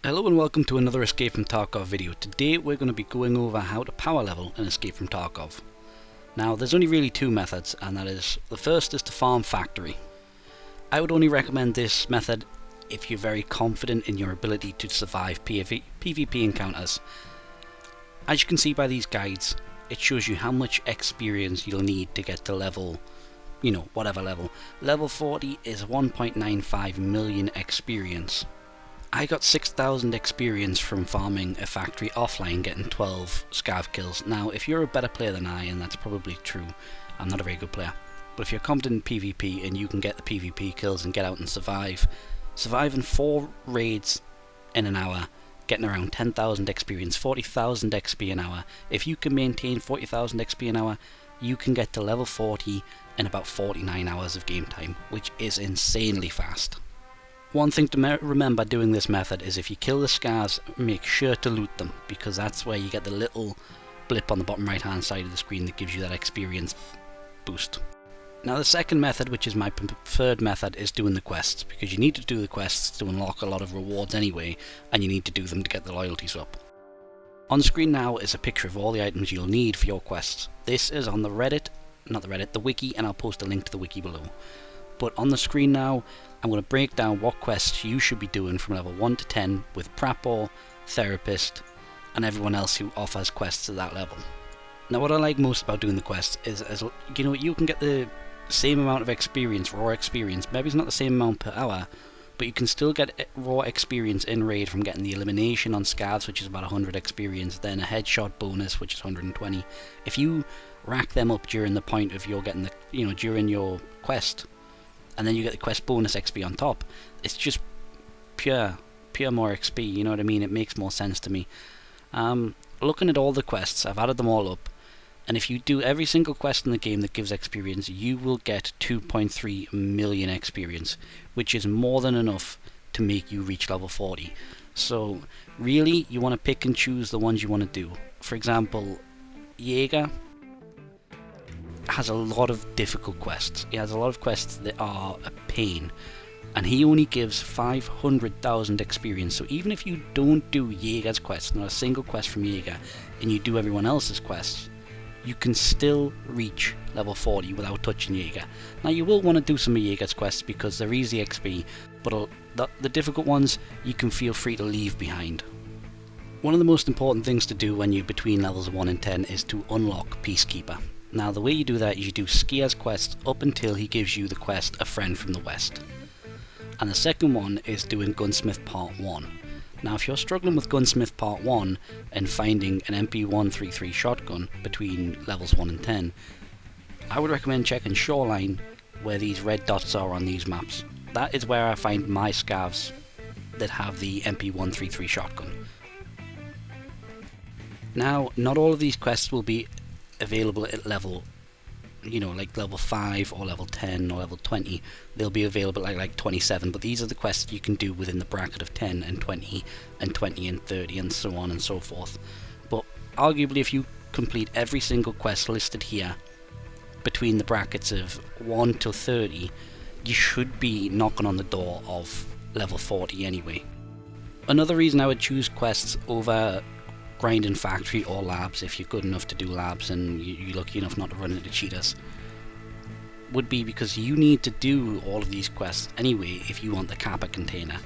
Hello and welcome to another Escape from Tarkov video. Today we're going to be going over how to power level an Escape from Tarkov. Now there's only really two methods, and that is, the first is to farm factory. I would only recommend this method if you're very confident in your ability to survive PvP encounters. As you can see by these guides, it shows you how much experience you'll need to get to level, whatever level. Level 40 is 1.95 million experience. I got 6,000 experience from farming a factory offline, getting 12 scav kills. Now, if you're a better player than I, and that's probably true, I'm not a very good player, but if you're confident in PvP and you can get the PvP kills and get out and surviving 4 raids in an hour, getting around 10,000 experience, 40,000 XP an hour. If you can maintain 40,000 XP an hour, you can get to level 40 in about 49 hours of game time, which is insanely fast. One thing to remember doing this method is if you kill the scavs, make sure to loot them, because that's where you get the little blip on the bottom right hand side of the screen that gives you that experience boost. Now the second method, which is my preferred method, is doing the quests, because you need to do the quests to unlock a lot of rewards anyway, and you need to do them to get the loyalties up. On screen now is a picture of all the items you'll need for your quests. This is on the the wiki, and I'll post a link to the wiki below. But on the screen now, I'm going to break down what quests you should be doing from level 1 to 10 with Prapor, Therapist, and everyone else who offers quests at that level. Now what I like most about doing the quests is you can get the same amount of experience, raw experience. Maybe it's not the same amount per hour, but you can still get raw experience in raid from getting the elimination on scavs, which is about 100 experience, then a headshot bonus, which is 120. If you rack them up during the point of your getting during your quest, and then you get the quest bonus XP on top, it's just pure more XP, you know what I mean? It makes more sense to me. Looking at all the quests, I've added them all up, and if you do every single quest in the game that gives experience, you will get 2.3 million experience, which is more than enough to make you reach level 40. So really, you want to pick and choose the ones you want to do. For example, Jaeger has a lot of difficult quests. He has a lot of quests that are a pain, and he only gives 500,000 experience. So even if you don't do Jaeger's quest, not a single quest from Jaeger, and you do everyone else's quests, you can still reach level 40 without touching Jaeger. Now you will want to do some of Jaeger's quests because they're easy XP, but the difficult ones you can feel free to leave behind. One of the most important things to do when you're between levels 1 and 10 is to unlock Peacekeeper. Now the way you do that is you do Skier's quest up until he gives you the quest A Friend from the West. And the second one is doing Gunsmith Part 1. Now if you're struggling with Gunsmith Part 1 and finding an MP133 shotgun between levels 1 and 10, I would recommend checking Shoreline, where these red dots are on these maps. That is where I find my scavs that have the MP133 shotgun. Now not all of these quests will be available at level, like level 5 or level 10 or level 20. They'll be available at like 27, but these are the quests you can do within the bracket of 10 and 20 and 20 and 30 and so on and so forth. But arguably if you complete every single quest listed here between the brackets of 1 to 30, you should be knocking on the door of level 40 anyway. Another reason I would choose quests over grinding factory or labs, if you're good enough to do labs and you're lucky enough not to run into cheaters, would be because you need to do all of these quests anyway if you want the Kappa container.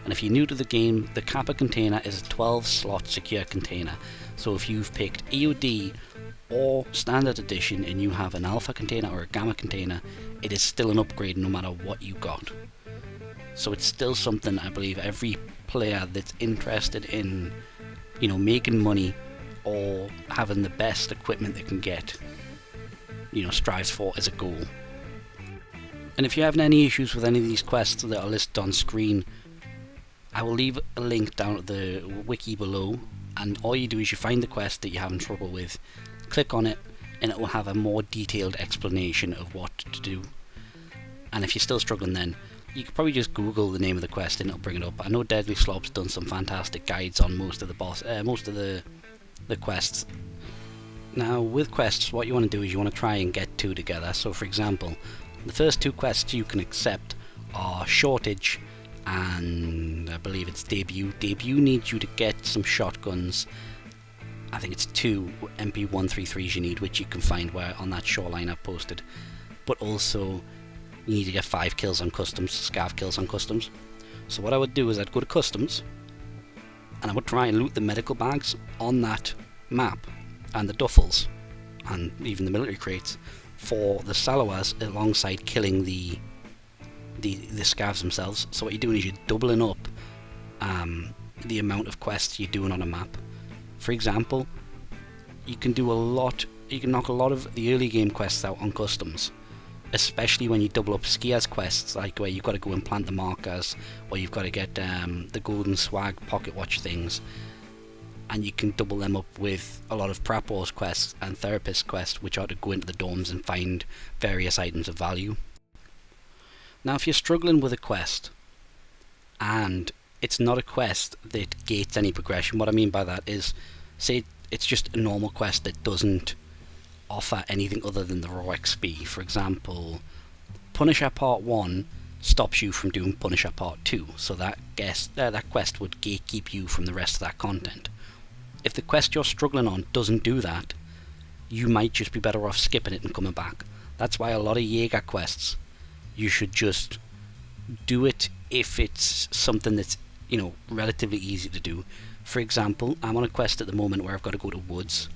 And if you're new to the game, the Kappa container is a 12 slot secure container. So if you've picked EOD or standard edition and you have an alpha container or a gamma container, it is still an upgrade no matter what you got. So it's still something I believe every player that's interested in making money or having the best equipment they can get, strives for as a goal. And if you're having any issues with any of these quests that are listed on screen, I will leave a link down at the wiki below, and all you do is you find the quest that you're having trouble with, click on it, and it will have a more detailed explanation of what to do. And if you're still struggling, then you could probably just Google the name of the quest and it'll bring it up. I know Deadly Slob's done some fantastic guides on most of the quests. Now with quests, what you want to do is you want to try and get 2 together. So for example, the first 2 quests you can accept are Shortage and I believe it's Debut. Debut needs you to get some shotguns. I think it's 2 MP133s you need, which you can find where on that shoreline I've posted. But also, you need to get 5 kills on customs, scav kills on customs. So what I would do is I'd go to customs, and I would try and loot the medical bags on that map, and the duffels, and even the military crates, for the Salawas, alongside killing the scavs themselves. So what you're doing is you're doubling up the amount of quests you're doing on a map. For example, you can knock a lot of the early game quests out on customs, especially when you double up skiers quests, like where you've got to go and plant the markers, or you've got to get the golden swag pocket watch things, and you can double them up with a lot of prep wars quests and therapist quests, which are to go into the dorms and find various items of value. Now if you're struggling with a quest and it's not a quest that gates any progression, what I mean by that is, say it's just a normal quest that doesn't offer anything other than the raw XP. For example, Punisher Part 1 stops you from doing Punisher Part 2, so that quest would gatekeep you from the rest of that content. If the quest you're struggling on doesn't do that, you might just be better off skipping it and coming back. That's why a lot of Jaeger quests, you should just do it if it's something that's, you know, relatively easy to do. For example, I'm on a quest at the moment where I've got to go to woods,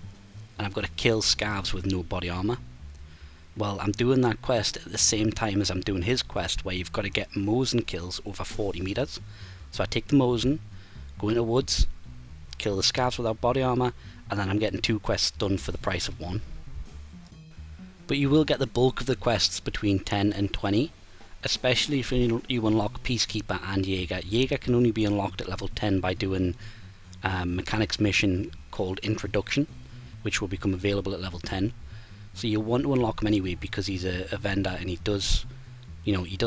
and I've got to kill scavs with no body armor. Well, I'm doing that quest at the same time as I'm doing his quest, where you've got to get Mosin kills over 40 meters. So I take the Mosin, go into woods, kill the scavs without body armor, and then I'm getting 2 quests done for the price of 1. But you will get the bulk of the quests between 10 and 20, especially if you unlock Peacekeeper and Jaeger. Jaeger can only be unlocked at level 10 by doing a mechanics mission called Introduction, which will become available at level 10. So you want to unlock him anyway because he's a vendor, and he does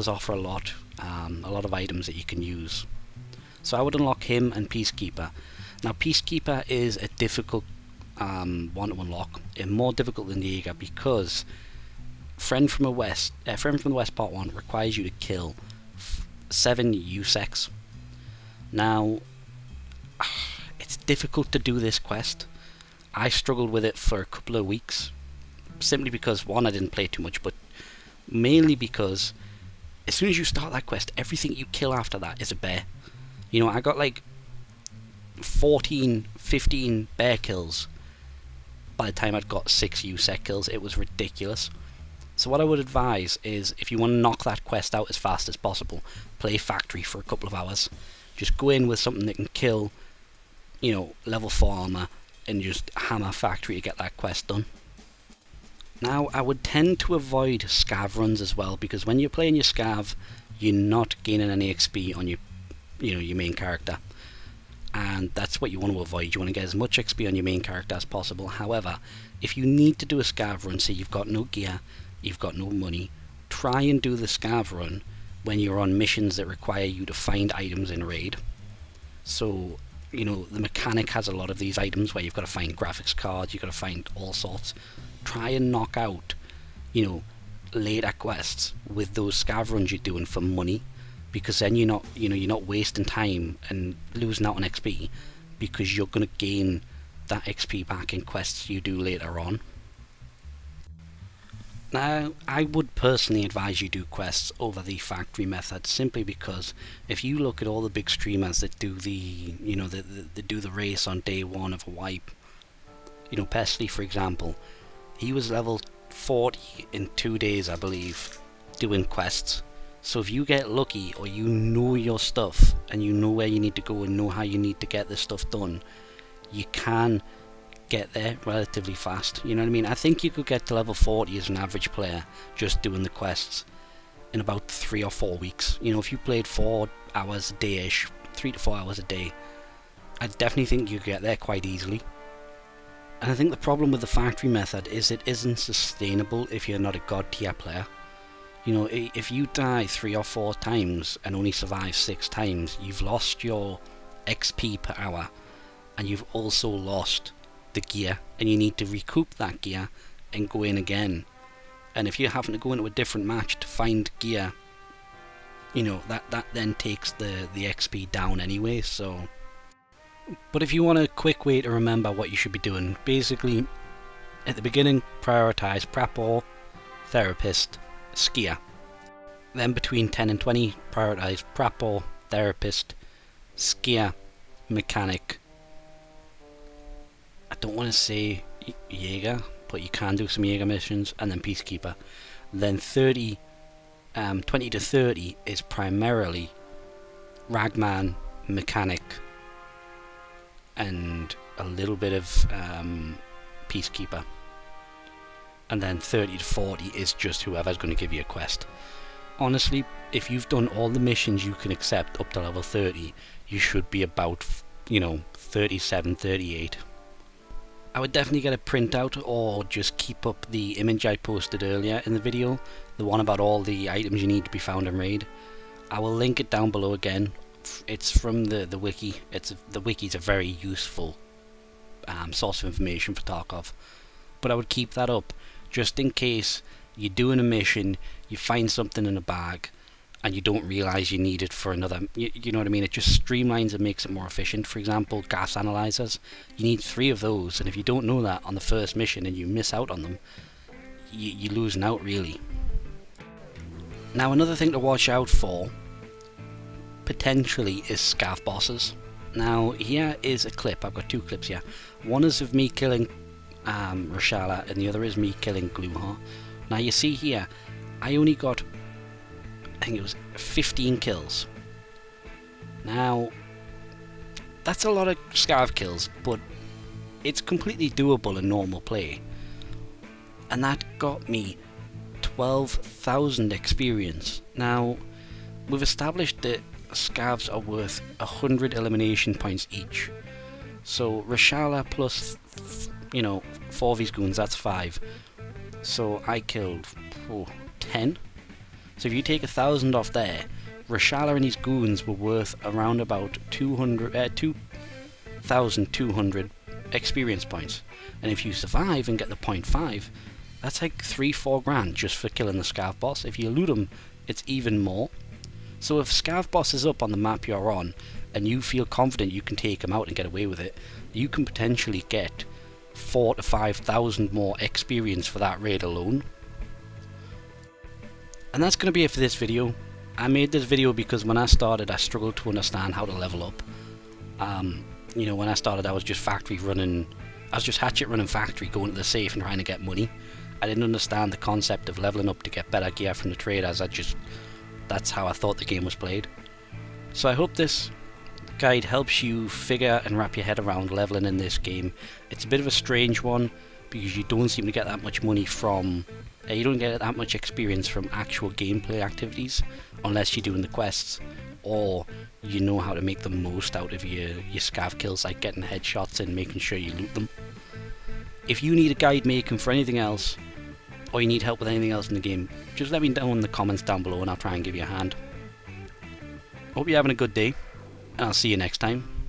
offer a lot of items that you can use. So I would unlock him and Peacekeeper. Now Peacekeeper is a difficult one to unlock, and more difficult than Jaeger, because Friend from the West Part 1 requires you to kill 7 USECs. Now it's difficult to do this quest. I struggled with it for a couple of weeks, simply because, one, I didn't play too much, but mainly because as soon as you start that quest, everything you kill after that is a bear. You know, I got like 14, 15 bear kills by the time I'd got 6 USEC kills. It was ridiculous. So what I would advise is, if you want to knock that quest out as fast as possible, play Factory for a couple of hours. Just go in with something that can kill, you know, level 4 armor, and just hammer Factory to get that quest done. Now, I would tend to avoid scav runs as well, because when you're playing your scav, you're not gaining any XP on your main character, and that's what you want to avoid. You want to get as much XP on your main character as possible. However, if you need to do a scav run, say you've got no gear, you've got no money, try and do the scav run when you're on missions that require you to find items in raid. So, you know, the mechanic has a lot of these items where you've got to find graphics cards, you've got to find all sorts. Try and knock out, you know, later quests with those scav runs you're doing for money, because then you're not wasting time and losing out on XP, because you're going to gain that XP back in quests you do later on. Now, I would personally advise you do quests over the factory method, simply because if you look at all the big streamers that do the race on day 1 of a wipe, you know, Pesley, for example, he was level 40 in 2 days, I believe, doing quests. So if you get lucky, or you know your stuff, and you know where you need to go and know how you need to get this stuff done, you can get there relatively fast. You know what I mean? I think you could get to level 40 as an average player just doing the quests in about 3 or 4 weeks. You know, if you played 4 hours a day-ish, 3 to 4 hours a day, I definitely think you could get there quite easily. And I think the problem with the factory method is it isn't sustainable if you're not a god tier player. You know, if you die 3 or 4 times and only survive 6 times, you've lost your XP per hour, and you've also lost the gear, and you need to recoup that gear and go in again. And if you're having to go into a different match to find gear you know, that then takes the XP down anyway. So, but if you want a quick way to remember what you should be doing, basically at the beginning prioritize Prapor, Therapist, Skier. Then between 10 and 20 prioritize Prapor, Therapist, Skier, Mechanic. I don't want to say Jaeger, but you can do some Jaeger missions, and then Peacekeeper. Then 20 to 30 is primarily Ragman, Mechanic, and a little bit of Peacekeeper. And then 30 to 40 is just whoever's going to give you a quest. Honestly, if you've done all the missions you can accept up to level 30, you should be about, 37, 38. I would definitely get a printout or just keep up the image I posted earlier in the video, the one about all the items you need to be found in raid. I will link it down below again. It's from the wiki. The wiki's a very useful source of information for Tarkov. But I would keep that up just in case you're doing a mission, you find something in a bag, and you don't realise you need it for another. You know what I mean? It just streamlines and makes it more efficient. For example, gas analyzers. You need 3 of those, and if you don't know that on the first mission and you miss out on them, you're losing out really. Now another thing to watch out for, potentially, is scav bosses. Now here is a clip. I've got 2 clips here. One is of me killing Rashala, and the other is me killing Gluha. Now you see here, I only got, I think it was 15 kills. Now, that's a lot of scav kills, but it's completely doable in normal play. And that got me 12,000 experience. Now, we've established that scavs are worth 100 elimination points each. So, Rashala plus, 4 of his goons, that's 5. So, I killed 10. So if you take 1,000 off there, Rashala and his goons were worth around about 2,200 experience points. And if you survive and get the 0.5, that's like 3-4 grand just for killing the scav boss. If you loot them, it's even more. So if scav boss is up on the map you're on, and you feel confident you can take him out and get away with it, you can potentially get 4,000 to 5,000 more experience for that raid alone. And that's going to be it for this video. I made this video because when I started I struggled to understand how to level up. When I started I was just hatchet running factory, going to the safe and trying to get money. I didn't understand the concept of leveling up to get better gear from the traders. That's how I thought the game was played. So I hope this guide helps you figure and wrap your head around leveling in this game. It's a bit of a strange one because you don't seem to get that much money from you don't get that much experience from actual gameplay activities unless you're doing the quests, or you know how to make the most out of your scav kills, like getting headshots and making sure you loot them. If you need a guide making for anything else, or you need help with anything else in the game, just let me know in the comments down below and I'll try and give you a hand. Hope you're having a good day, and I'll see you next time.